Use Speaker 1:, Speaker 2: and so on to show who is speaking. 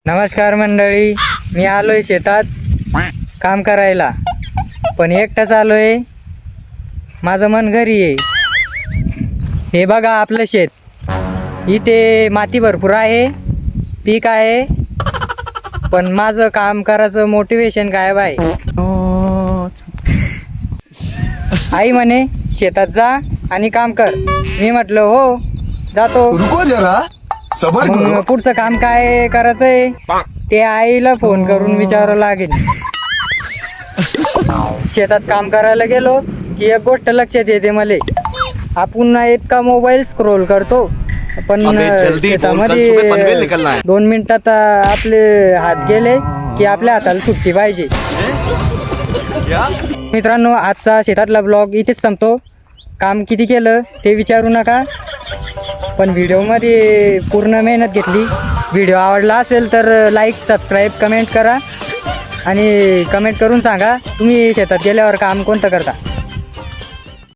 Speaker 1: नमस्कार मंडळी, मी आलोय शेतात काम करायला, पण एकटाच आलोय. माझं मन घरी आहे. हे बघा आपलं शेत, इथे माती भरपूर आहे, पीक आहे, पण माझं काम करायचं मोटिवेशन गायब आहे. आई म्हणे शेतात जा आणि काम कर. मी म्हटलं हो जातो.
Speaker 2: रुको जरा सबर
Speaker 1: मग
Speaker 2: करो.
Speaker 1: पुढचं काम काय करायचंय ते आईला फोन करून विचारावं लागेल. शेतात काम करायला गेलो की एक गोष्ट लक्षात येते मले, आपण इतका मोबाईल स्क्रोल करतो, पण
Speaker 3: अबे जल्दी बोल, कल सुबह पनवेल निकलना है.
Speaker 1: 2 मिनिटात आपले हात गेले की आपल्या हाताला सुट्टी पाहिजे. मित्रांनो, आजचा शेतातला ब्लॉग इथेच संपतो. काम किती केलं ते विचारू नका, पण व्हिडिओमध्ये पूर्ण मेहनत घेतली. व्हिडिओ आवडला असेल तर लाईक, सबस्क्राईब, कमेंट करा आणि कमेंट करून सांगा तुम्ही शेतात गेल्यावर काम कोणतं करता.